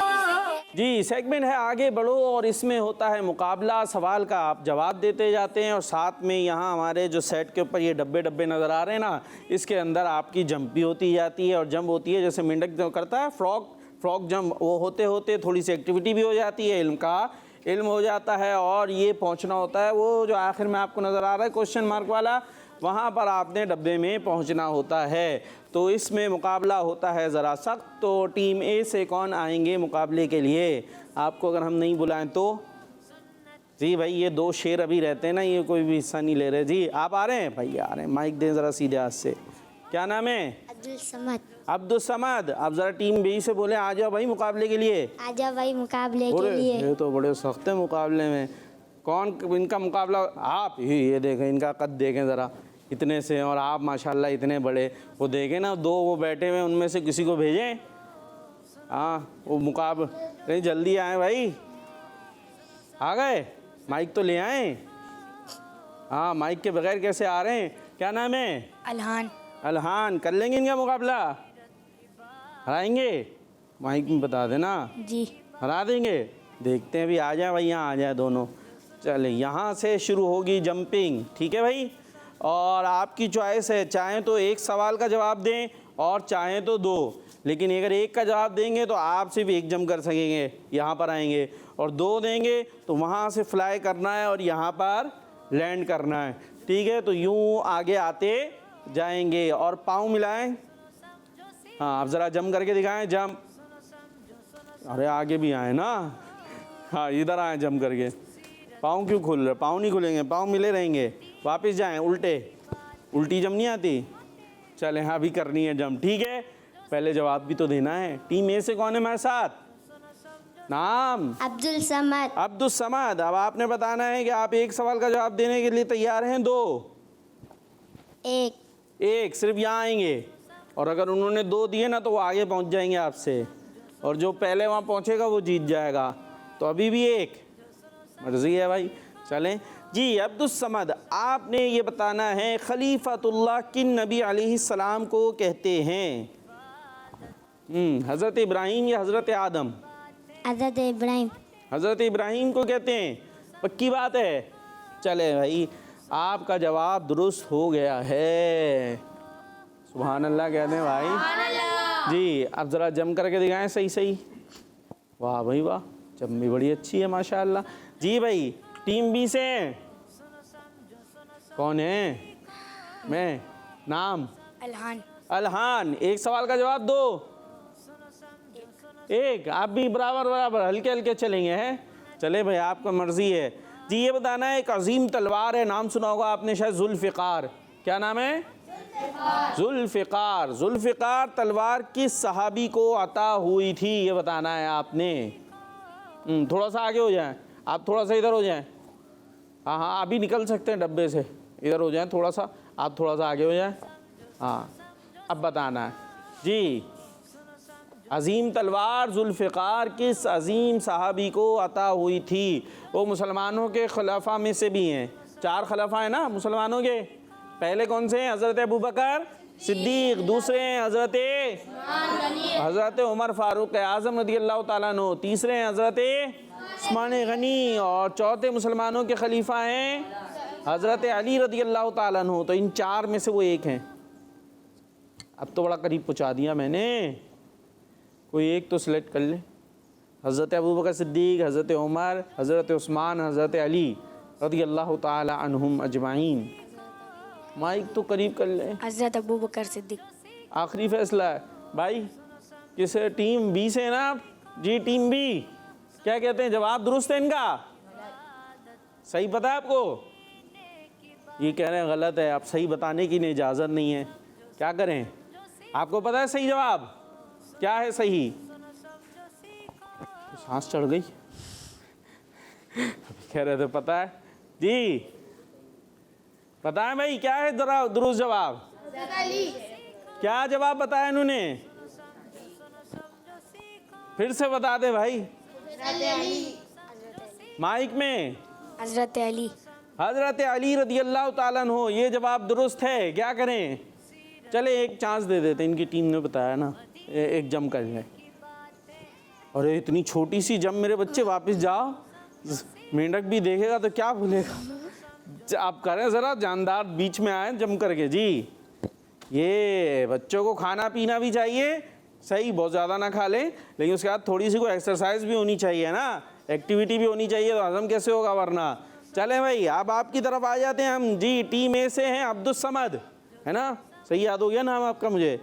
जी, सेगमेंट है आगे बढ़ो और इसमें होता है मुकाबला। सवाल का आप जवाब देते जाते हैं और साथ में यहाँ हमारे जो सेट के ऊपर ये डब्बे नज़र आ रहे हैं ना, इसके अंदर आपकी जंप भी होती जाती है। और जंप होती है जैसे मेंढक जो करता है फ्रॉक जंप, वो होते होते थोड़ी सी एक्टिविटी भी हो जाती है, इल्म हो जाता है। और ये पहुंचना होता है वो जो आखिर में आपको नज़र आ रहा है क्वेश्चन मार्क वाला, वहाँ पर आपने डब्बे में पहुंचना होता है। तो इसमें मुकाबला होता है ज़रा सख्त। तो टीम ए से कौन आएंगे मुकाबले के लिए? आपको अगर हम नहीं बुलाएं तो? जी भाई, ये दो शेर अभी रहते हैं ना, ये कोई भी हिस्सा नहीं ले रहे। जी आप आ रहे हैं? भाई आ रहे हैं, माइक दें ज़रा सीधे हाथ से। क्या नाम है? अब्दुल समद। आप ज़रा टीम बी से बोले आ जाओ भाई मुकाबले के लिए। आ जाओ भाई मुकाबले के लिए। ये तो बड़े सख्त है मुकाबले में। कौन इनका मुकाबला? आप ही। ये देखें, इनका कद देखें ज़रा, इतने से, और आप माशाल्लाह इतने बड़े। वो देखें ना, दो वो बैठे हुए, उनमें से किसी को भेजें। हाँ, वो कहीं जल्दी आए भाई। आ गए? माइक तो ले आए। हाँ, माइक के बगैर कैसे आ रहे हैं? क्या नाम है? अलहान। अलहान। कर लेंगे इनका मुकाबला? हराएंगे? माइक में बता देना। जी। हरा देंगे। देखते हैं, भी आ जाए भाई, यहाँ आ जाए दोनों। चले, यहाँ से शुरू होगी जंपिंग, ठीक है भाई? और आपकी चॉइस है, चाहें तो एक सवाल का जवाब दें और चाहें तो दो, लेकिन अगर एक का जवाब देंगे तो आप सिर्फ एक जंप कर सकेंगे, यहाँ पर आएंगे, और दो देंगे तो वहाँ से फ्लाई करना है और यहाँ पर लैंड करना है, ठीक है? तो यूँ आगे आते जाएंगे और पाँव मिलाएं। हाँ, आप ज़रा जंप करके दिखाएं, जंप। अरे आगे भी आए ना, हाँ इधर आए जंप करके। पाँव क्यों खुल रहे? पाँव नहीं खुलेंगे, पाँव मिले रहेंगे। वापस जाएं, उल्टे। उल्टी जंप नहीं आती? चलें, हाँ अभी करनी है जंप, ठीक है? पहले जवाब भी तो देना है। टीम ए से कौन है मेरे साथ? नाम? अब्दुल समद। अब्दुल समद। अब आपने बताना है कि आप एक सवाल का जवाब देने के लिए तैयार हैं? दो? एक। सिर्फ यहाँ आएंगे, और अगर उन्होंने दो दिए ना तो वो आगे पहुँच जाएंगे आपसे, और जो पहले वहाँ पहुँचेगा वो जीत जाएगा। तो अभी भी एक, मर्जी है भाई। चलें जी। अब्दुल समद, आपने ये बताना है खलीफतुल्लाह किन नबी अलैहिस्सलाम को कहते हैं? हज़रत इब्राहीम या हज़रत आदम? हज़रत इब्राहिम। हज़रत इब्राहीम को कहते हैं, पक्की बात है? चले भाई, आपका जवाब दुरुस्त हो गया है। सुभान अल्लाह कहते हैं भाई जी। अब ज़रा जम करके दिखाएं सही सही। वाह भाई वाह, जम भी बड़ी अच्छी है माशाअल्लाह जी। भाई टीम बी से कौन है? मैं। नाम? अलहान। अलहान। एक सवाल का जवाब दो। एक। आप भी बराबर बराबर, हल्के हल्के चलेंगे हैं। चले भाई, आपका मर्जी है जी। ये बताना है, एक अजीम तलवार है, नाम सुना होगा आपने शायद, जुल्फ़िकार। क्या नाम है? जुल्फ़िकार। जुल्फ़िकार तलवार किस सहाबी को अता हुई थी, ये बताना है आपने। थोड़ा सा आगे हो जाएं आप, थोड़ा सा इधर हो जाएं। हाँ हाँ, अभी निकल सकते हैं डब्बे से, इधर हो जाएं थोड़ा सा, आप थोड़ा सा आगे हो जाएं। हाँ, अब बताना है जी। अजीम तलवार जुल्फ़िकार किस अजीम सहाबी को अता हुई थी? वो मुसलमानों के खिलाफा में से भी हैं। 4 खिलाफा है ना मुसलमानों के। पहले कौन से हैं? हज़रत अबू बकर सिद्दीक़। दूसरे हैं हज़रत उमर फ़ारूक आज़म रज़ियल्लाहु ताला अन्हु। तीसरे हैं हज़रत उस्मान गनी। और चौथे मुसलमानों के खलीफा हैं हज़रत अली रज़ियल्लाहु ताला अन्हु। तो इन 4 में से वो एक हैं। अब तो बड़ा करीब पहुँचा दिया मैंने, कोई एक तो सिलेक्ट कर ले। हज़रत अबू बकर सिद्दीक़, हज़रत उमर, हज़रत उस्मान, हज़रत अली रज़ियल्लाहु ताला अन्हुम अजमाइन। माइक तो करीब कर ले। हज़रत अबू बकर सिद्दीक़। आखिरी फैसला है भाई। किस टीम बी से है ना आप? जी टीम बी, क्या कहते हैं? जवाब दुरुस्त है इनका? सही पता है आपको? ये कह रहे हैं गलत है। आप सही बताने की इजाज़त नहीं है, क्या करें? आपको पता है सही जवाब क्या है? सही तो सांस चढ़ गई। अभी कह रहे थे पता है जी। पता है भाई क्या है जरा दुरुस्त जवाब? क्या जवाब बताया इन्होंने? फिर से बता दे भाई माइक में। हज़रत अली। हज़रत अली रज़ियल्लाहु ताला अन्हु, ये जवाब दुरुस्त है। क्या करें? चले एक चांस दे देते, इनकी टीम ने बताया ना, एक जम कर जाए। अरे इतनी छोटी सी जम मेरे बच्चे, वापस जाओ। मेंढक भी देखेगा तो क्या भूलेगा। आप करें ज़रा, जानदार बीच में आए जम करके जी। ये बच्चों को खाना पीना भी चाहिए, सही बहुत ज़्यादा ना खा लें, लेकिन उसके बाद थोड़ी सी कोई एक्सरसाइज भी होनी चाहिए ना, एक्टिविटी भी होनी चाहिए, तो हजम कैसे होगा वरना। चलें भाई, अब आपकी तरफ आ जाते हैं हम जी। टीम ए से हैं अब्दुल समद, है ना? सही याद हो गया नाम आपका मुझे।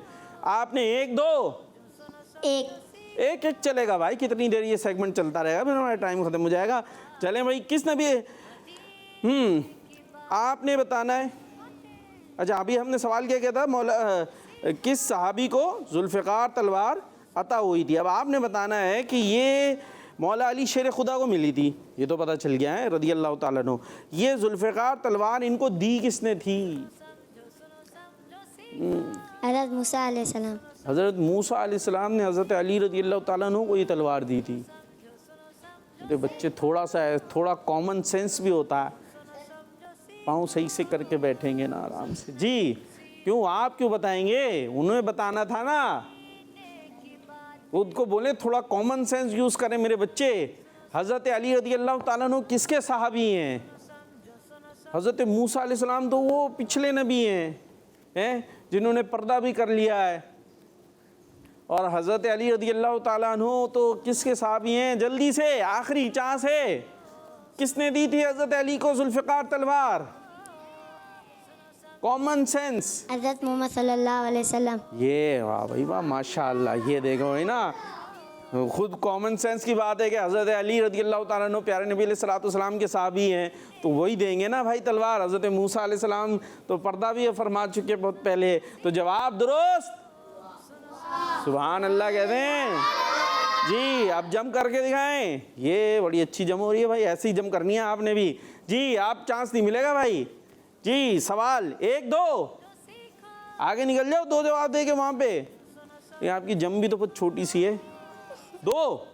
आपने एक दो एक चलेगा भाई, कितनी देर ये सेगमेंट चलता रहेगा, फिर हमारा टाइम ख़त्म हो जाएगा। चलें भाई, किस नबी आपने बताना है। अच्छा, अभी हमने सवाल क्या था? मौला किस सहाबी को जुल्फ़िकार तलवार अता हुई थी। अब आपने बताना है कि ये मौला अली शेर खुदा को मिली थी, ये तो पता चल गया है रज़ियल्लाहु ताला अन्हु। ये जुल्फ़िकार तलवार इनको दी किसने थी? हज़रत मूसा अलैहिस्सलाम। हज़रत मूसा अलैहिस्सलाम ने हज़रत अली रज़ियल्लाहु ताला अन्हु को ये तलवार दी थी। तो बच्चे थोड़ा कॉमन सेंस भी होता है, पाँव सही से करके बैठेंगे ना आराम से। जी क्यों, आप क्यों बताएंगे, उन्हें बताना था ना। खुद को बोले थोड़ा कॉमन सेंस यूज़ करें मेरे बच्चे। हज़रत अली रज़ी अल्लाह ताला अन्हु किसके सहाबी हैं? हज़रत मूसा अलैहिस्सलाम तो वो पिछले नबी हैं जिन्होंने पर्दा भी कर लिया है। और हज़रत अली रज़ी अल्लाह ताला अन्हु तो किसके सहाबी हैं? जल्दी से आखिरी चांस है, किसने दी थी हज़रत अली को जुल्फ़िकार तलवार? Common sense. हज़रत मोहम्मद सल्लल्लाहु अलैहि वसल्लम। ये वाह भाई वाह, माशाअल्लाह। ये देखो है ना, खुद कॉमन सेंस की बात है कि हज़रत अली रज़ी अल्लाह ताला अन्हु प्यारे नबी अलैहिस्सलाम के साहबी हैं, तो वही देंगे ना भाई तलवार। हज़रत मूसा अलैहिस्सलाम तो पर्दा भी फरमा चुके बहुत पहले। तो जवाब दुरुस्त, सुभान अल्लाह कहते हैं। जी अब जम करके दिखाएं। ये बड़ी अच्छी जम हो रही है भाई, ऐसी जम करनी है आपने भी। जी आप चांस नहीं मिलेगा भाई। जी सवाल 1 2 आगे निकल जाओ, 2 जवाब दे के वहाँ पे। ये आपकी जम भी तो बहुत छोटी सी है। 2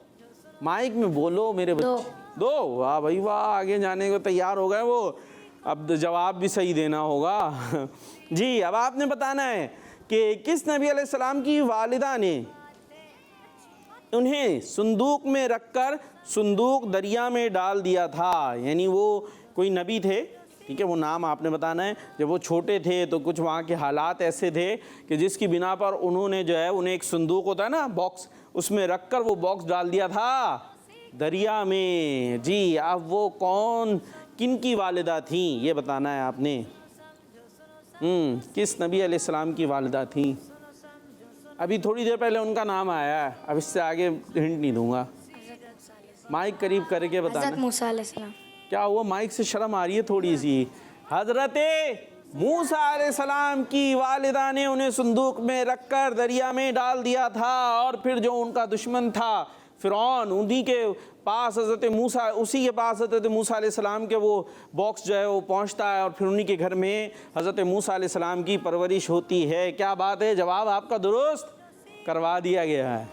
माइक में बोलो मेरे बच्चे। 2 वाह भाई वाह, आगे जाने को तैयार हो गए वो। अब जवाब भी सही देना होगा। जी अब आपने बताना है कि किस नबी अलैहिस्सलाम की वालिदा ने उन्हें संदूक में रखकर संदूक दरिया में डाल दिया था। यानी वो कोई नबी थे, ठीक है, वो नाम आपने बताना है। जब वो छोटे थे तो कुछ वहाँ के हालात ऐसे थे कि जिसकी बिना पर उन्होंने जो है उन्हें एक संदूक होता है ना बॉक्स, उसमें रखकर वो बॉक्स डाल दिया था दरिया में। जी अब वो कौन, किन की वालिदा थी ये बताना है आपने। किस नबी अलैहिस्सलाम की वालिदा थी? अभी थोड़ी देर पहले उनका नाम आया है, अब इससे आगे हिंट नहीं दूंगा। माइक करीब करके बताना। हज़रत मूसा अलैहिस्सलाम। क्या हुआ, माइक से शर्म आ रही है थोड़ी सी? हजरत मूसा अलैहिस्सलाम की वालिदा ने उन्हें संदूक में रखकर दरिया में डाल दिया था। और फिर जो उनका दुश्मन था फिरौन, उन्हीं के पास हजरत मूसा, उसी के पास हजरत मूसा अलैहिस्सलाम के वो बॉक्स जो है वो पहुंचता है और फिर उन्हीं के घर में हजरत मूसा अलैहिस्सलाम की परवरिश होती है। क्या बात है, जवाब आपका दुरुस्त करवा दिया गया है।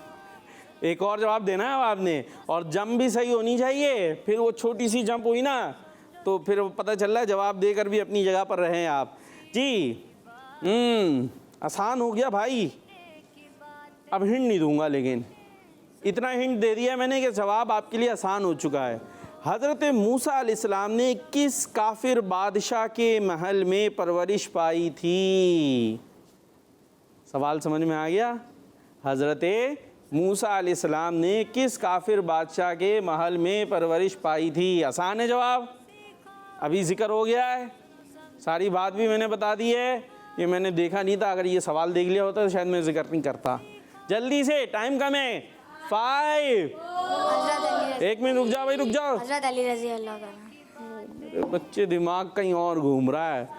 एक और जवाब देना है आपने, और जंप भी सही होनी चाहिए। फिर वो छोटी सी जंप हुई ना तो फिर पता चल रहा है जवाब देकर भी अपनी जगह पर रहें आप। जी आसान हो गया भाई, अब हिंट नहीं दूंगा, लेकिन इतना हिंट दे दिया मैंने कि जवाब आपके लिए आसान हो चुका है। हज़रत मूसा अलैहिस्सलाम ने किस काफिर बादशाह के महल में परवरिश पाई थी? सवाल समझ में आ गया? हज़रत मूसा अलैहिस्सलाम ने किस काफिर बादशाह के महल में परवरिश पाई थी? आसान है जवाब, अभी जिक्र हो गया है, सारी बात भी मैंने बता दी है। ये मैंने देखा नहीं था, अगर ये सवाल देख लिया होता तो शायद मैं जिक्र नहीं करता। जल्दी से, टाइम कम है। 5 1 मिनट रुक जाओ भाई, रुक जाओ। हज़रत अली रज़ी अल्लाह ताला। मेरे बच्चे दिमाग कहीं और घूम रहा है।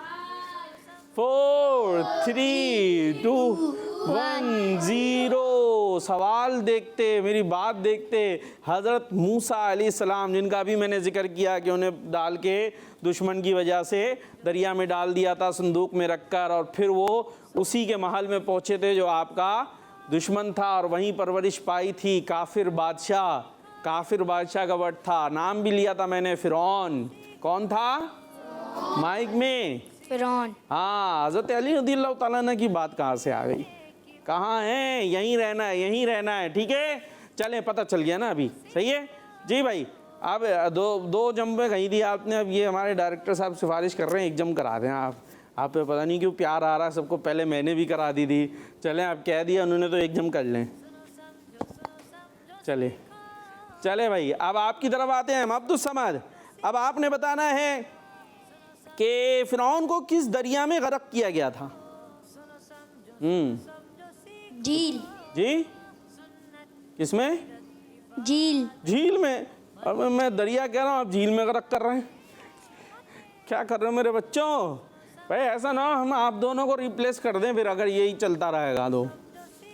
4 3 2 1 0। सवाल देखते, मेरी बात देखते। हज़रत मूसा अलैहिस्सलाम, जिनका अभी मैंने जिक्र किया कि उन्हें डाल के दुश्मन की वजह से दरिया में डाल दिया था संदूक में रखकर, और फिर वो उसी के महल में पहुँचे थे जो आपका दुश्मन था, और वहीं परवरिश पाई थी काफिर बादशाह। काफिर बादशाह का वर्ड था, नाम भी लिया था मैंने, फिरौन। कौन था? माइक में फिरौन। हाँ, हज़रत अली रज़ियल्लाहु ताला अन्हु की बात कहाँ से आ गई? कहाँ है? यहीं रहना है, यहीं रहना है, ठीक है। चलें, पता चल गया ना अभी, सही है जी भाई। अब दो जम में कहीं दिया आपने, अब ये हमारे डायरेक्टर साहब सिफारिश कर रहे हैं 1 जम करा दें आप पे पता नहीं क्यों प्यार आ रहा है सबको, पहले मैंने भी करा दी थी। चलें, अब कह दिया उन्होंने तो 1 जम कर लें। चले भाई, अब आपकी तरफ आते हैं हम। अब्दुल समद, अब आपने बताना है कि फिरौन को किस दरिया में गर्क किया गया था? झील। जी किसमें? झील में। अब मैं दरिया कह रहा हूँ, आप झील में गर्क कर रहे हैं। क्या कर रहे हो मेरे बच्चों? भाई ऐसा ना हम आप दोनों को रिप्लेस कर दें फिर, अगर यही चलता रहेगा तो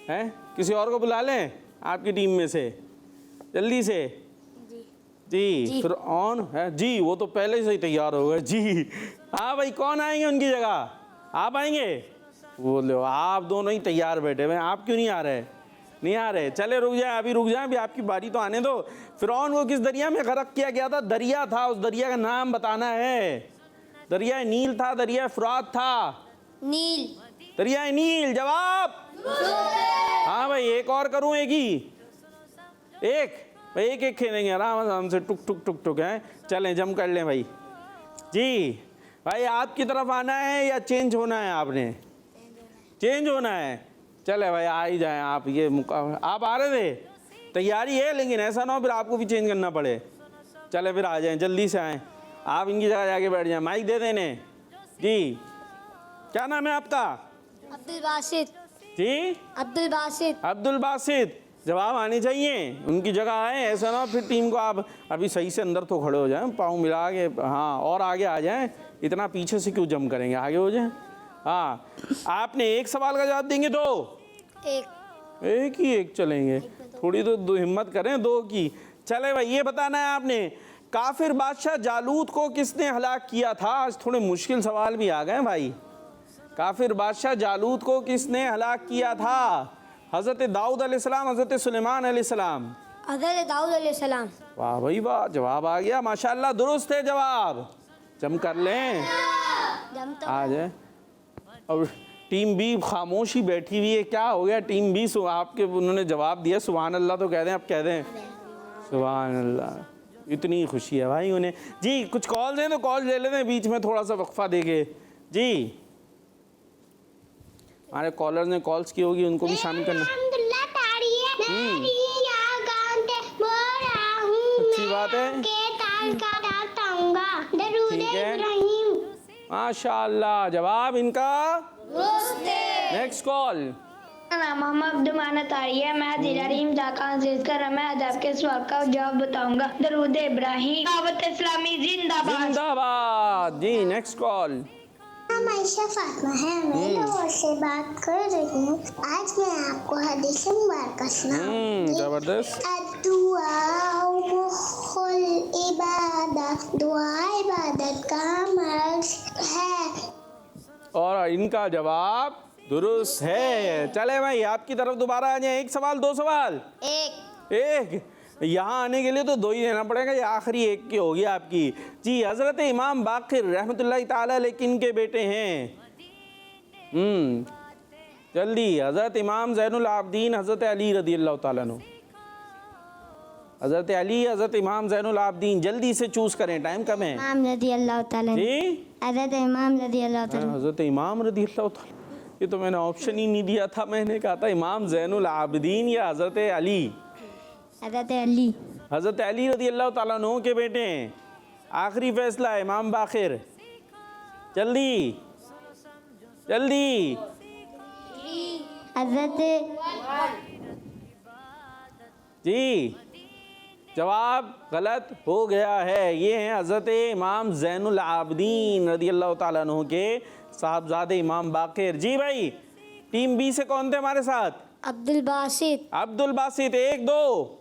हैं। किसी और को बुला लें आपकी टीम में से, जल्दी से। जी फिरौन है जी, वो तो पहले से ही तैयार हो गए जी। हाँ भाई, कौन आएंगे उनकी जगह? आप आएंगे? बोले आप दोनों ही तैयार बैठे हुए, आप क्यों नहीं आ रहे? नहीं आ रहे? चले रुक जाए, अभी रुक जाए, अभी आपकी बारी तो आने दो। फिरौन को किस दरिया में गर्क किया गया था? दरिया था, उस दरिया का नाम बताना है। दरिया नील था, दरिया फुरात था? नील। दरिया नील। जवाब? हाँ भाई, एक और करूं? एक ही? एक भाई, एक एक खेलेंगे आराम आराम से, टुक टुक टुक टुक है। चलें, जम कर लें भाई। जी भाई, आपकी तरफ आना है या चेंज होना है? आपने चेंज होना है। चले भाई, आ ही जाएं आप। ये आप आ रहे थे, तैयारी है, लेकिन ऐसा ना हो फिर आपको भी चेंज करना पड़े। चले फिर आ जाएं, जल्दी से आएँ। आप इनकी जगह जाके बैठ जाएं। माइक दे देने। जी, क्या नाम है आपका? अब्दुल बासित। जी, अब्दुल बासित। अब्दुल बासित। जवाब आने चाहिए, उनकी जगह आए। ऐसा ना फिर टीम को आप अभी सही से अंदर तो खड़े हो जाएं, पाँव मिला के। हाँ, और आगे आ जाएं। इतना पीछे से क्यों जम करेंगे, आगे हो जाएं। हाँ, आपने एक सवाल का जवाब देंगे? दो? एक ही एक चलेंगे, थोड़ी तो दो हिम्मत करें, दो की। चले भाई, ये बताना है आपने, काफिर बादशाह जालूत को किसने हलाक किया था? आज थोड़े मुश्किल सवाल भी आ गए भाई। काफिर बादशाह जालूत को किसने हलाक किया था? हज़रत दाऊद अलैहिस्सलाम, हज़रत सुलेमान अलैहिस्सलाम? हज़रत दाऊद अलैहिस्सलाम। वाह भाई वाह, जवाब आ गया माशाल्लाह, दुरुस्त है जवाब। जम कर लें, आ जाए। और टीम बी खामोशी बैठी हुई है, क्या हो गया टीम बी? आपके उन्होंने जवाब दिया सुभान अल्लाह, तो कह दें, अब कह दें सुभान अल्लाह। इतनी खुशी है भाई उन्हें। जी, कुछ कॉल दें तो कॉल ले लेते हैं बीच में, थोड़ा सा वक्फा देके। जी, हमारे कॉलर ने कॉल्स की होगी, उनको भी शामिल करना। अच्छी बात है, ठीक है, माशाअल्लाह। जवाब इनका नेक्स्ट कॉल। मेरा नाम मोहम्मद अब्दुल तारी है। मैं जिलारीम जाकान कर मैं आज आपके सवाल का जवाब बताऊंगा। दरूद इब्राहिम। दावत इस्लामी जिंदाबाद। जिंदाबाद। जी, नेक्स्ट कॉल। आयशा फातिमा है, मैं लाहौर से बात कर रही हूँ। आज मैं आपको हदीस मुबारक सुनाऊंगी। जबरदस्त। दुआ इबादत का मर्ज है। और इनका जवाब दुरुस्त है। चले भाई, आपकी तरफ दोबारा आ जाए। एक सवाल, दो सवाल? एक। यहाँ आने के लिए तो दो ही देना पड़ेगा, ये आखिरी एक की होगी आपकी। जी, हज़रत इमाम बाक़िर रहमतुल्लाह ताला अलैह किनके बेटे हैं? जल्दी। हज़रत इमाम ज़ैनुल आबिदीन हज़रत अली रज़ियल्लाहु ताला अन्हु। हज़रत अली, हज़रत इमाम ज़ैनुल आबिदीन, जल्दी से चूज़ करें, टाइम कम है। इमाम रज़ियल्लाहु ताला। जी, हज़रत इमाम रज़ियल्लाहु ताला। हज़रत इमाम रज़ियल्लाहु ताला, ये तो मैंने ऑप्शन ही नहीं दिया था। मैंने कहा था इमाम ज़ैनुल आबिदीन या हज़रत अली। हज़रत अली। हज़रत अली रज़ियल्लाहु ताला अन्हु के बेटे हैं। आखिरी फैसला है, इमाम बाक़िर। जल्दी जल्दी। हज़रत। जी, जवाब गलत हो गया है। ये हैं हज़रत इमाम ज़ैनुल आबिदीन रज़ियल्लाहु ताला अन्हु के साहबजादे इमाम बाक़िर। जी भाई, टीम बी से कौन थे हमारे साथ? अब्दुल बासित। अब्दुल बासित। एक, दो?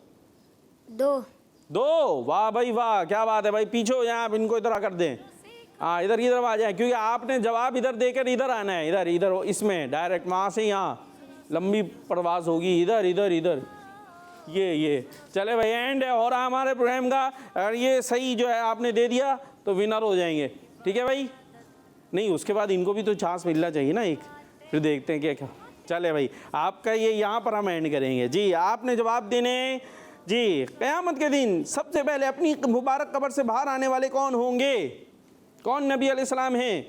दो। वाह भाई वाह, क्या बात है भाई। पीछे हो जाए आप, इनको इधर कर दें। हाँ, इधर की तरफ आ जाए, क्योंकि आपने जवाब इधर देकर इधर आना है। इधर इधर इसमें डायरेक्ट, वहाँ से यहाँ लंबी प्रवास होगी। इधर इधर इधर, ये चले भाई, एंड है हो रहा हमारे प्रोग्राम का। अगर ये सही जो है आपने दे दिया तो विनर हो जाएंगे, ठीक है भाई? नहीं, उसके बाद इनको भी तो चांस मिलना चाहिए ना एक, फिर देखते हैं क्या। चले भाई, आपका ये यहाँ पर हम एंड करेंगे। जी, आपने जवाब देने। जी, क़यामत के दिन सबसे पहले अपनी मुबारक कब्र से बाहर आने वाले कौन होंगे? कौन नबी अलैहिस्सलाम हैं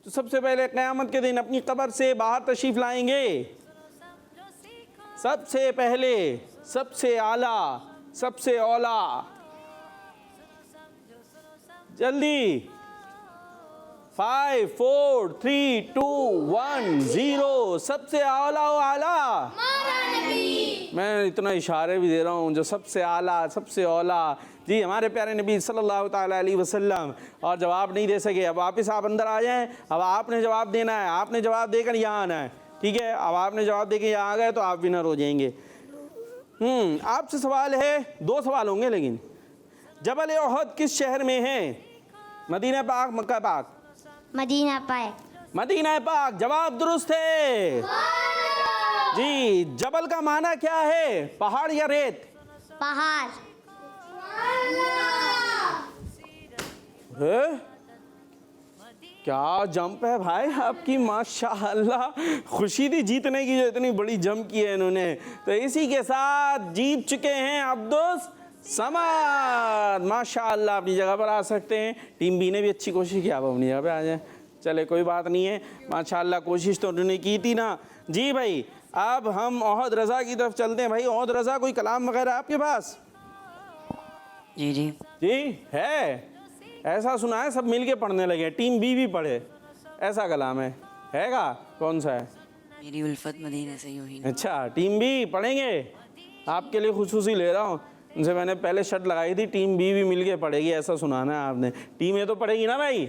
तो सबसे पहले क़यामत के दिन अपनी कब्र से बाहर तशरीफ़ लाएंगे? सबसे पहले, सबसे आला, सबसे औला। जल्दी। 5 4 3 2 1 0। सबसे आला मैं इतना इशारे भी दे रहा हूँ, जो सबसे आला, सबसे औला। जी, हमारे प्यारे नबी सल्लल्लाहु ताला अलैहि वसल्लम। और जवाब नहीं दे सके, अब वापस आप अंदर आ जाएं। अब आपने जवाब देना है, आपने जवाब देकर यहाँ आना है, ठीक है? अब आपने जवाब देकर यहाँ आ गए तो आप विनर हो जाएंगे। आपसे सवाल है, दो सवाल होंगे लेकिन। जबल उहद किस शहर में है? मदीना पाक, मक्का पाक? मदीना पाक। मदीना पाक। जवाब दुरुस्त है। जी, जबल का माना क्या है? पहाड़ या रेत? पहाड़। क्या जंप है भाई आपकी, माशाअल्लाह। खुशी थी जीतने की जो इतनी बड़ी जंप की है इन्होंने। तो इसी के साथ जीत चुके हैं अब्दुस समद, माशाअल्लाह। अपनी जगह पर आ सकते हैं। टीम बी ने भी अच्छी कोशिश की, आप अपनी जगह पे आ जाएं। चले कोई बात नहीं है, माशाअल्लाह कोशिश तो उन्होंने की थी ना। जी भाई, अब हम ओहद रज़ा की तरफ चलते हैं। भाई ओहद रज़ा, कोई कलाम वगैरह आपके पास? जी जी जी है, ऐसा सुना है सब मिलके पढ़ने लगे, टीम बी भी पढ़े, ऐसा कलाम हैगा? कौन सा है? मेरी उल्फत मदीने से यूं ही ना। अच्छा, टीम बी पढ़ेंगे, आपके लिए खुशूसी ले रहा हूँ। उनसे मैंने पहले शर्त लगाई थी, टीम बी भी मिलके पढ़ेगी, ऐसा सुनाना है आपने। टीम ए तो पढ़ेगी ना भाई?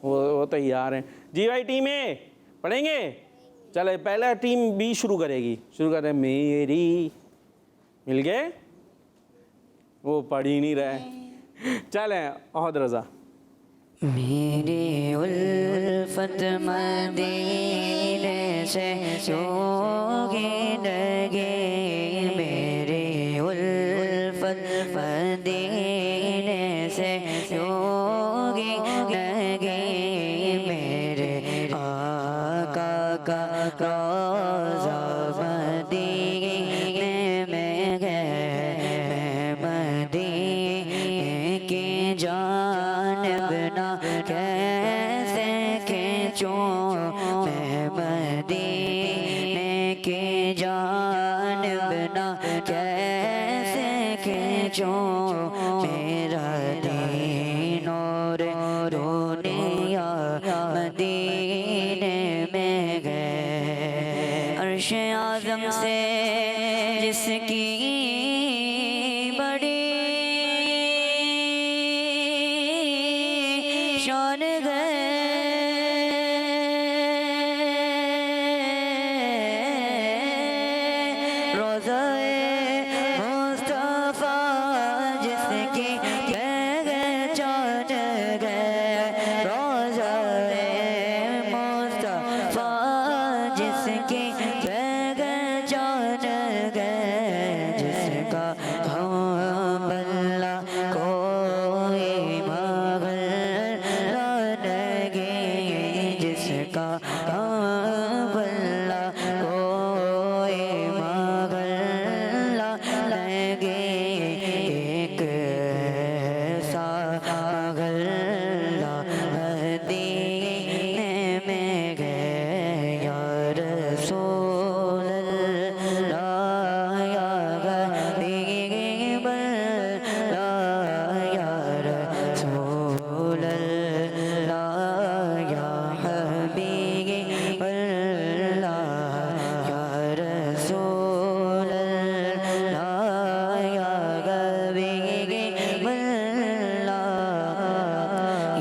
वो तैयार हैं। जी भाई, टीम ए पढ़ेंगे? चले पहले टीम बी शुरू करेगी। शुरू करें। मेरी मिल गए, वो पढ़ ही नहीं रहे। चलें ओहद रज़ा। मेरी उल्फत मदीने से योगी लगे, मेरी उल्फत मदीने से योगी लगे, मेरे आका का रोज़ा मदीने में है, मदीने की जानिब ना कैसे खींचूं, मैं मदीने की जानिब ना कैसे खींचूं, मेरा दीन और दुनिया मदीने में गए। अर्श आज़म से जिसकी बड़ी शान गए, रोज़ाए मुस्तफ़ा जिसकी पहचान गए, रोज़ाए मुस्तफ़ा जिसकी पहचान गए, जिसका हम बल्ला कोई मगर लगे, जिसका हम बल्ला कोई मगर लगे, एक ऐसा मगर मदीने में गए, या रसूल अल्लाह या हबीब अल्लाह, या रसूल अल्लाह या हबीब अल्लाह, या रसूल अल्लाह या हबीब अल्लाह,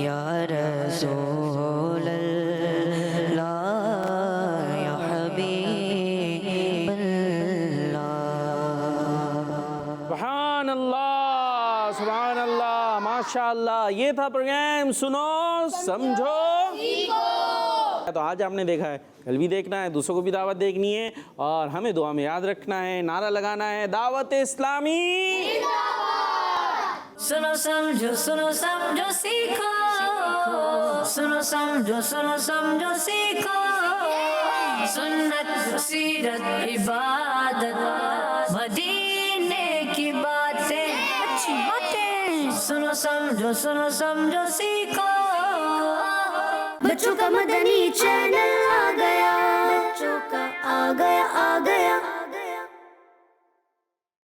या रसूल अल्लाह या हबीब अल्लाह। सुभान अल्लाह, सुभान अल्लाह, माशाअल्लाह। ये था प्रोग्राम सुनो समझो सीखो। तो आज आपने देखा है, कल भी देखना है, दूसरों को भी दावत देखनी है, और हमें दुआ में याद रखना है, नारा लगाना है, दावत इस्लामी। सुनो समझो सीखो, सुनो समझो सीखो, सुन्नत सीरत इबादत मदीने की बातें, अच्छी बातें। सुनो समझो सीखो। बच्चों का मदनी चैनल आ गया, बच्चों का आ गया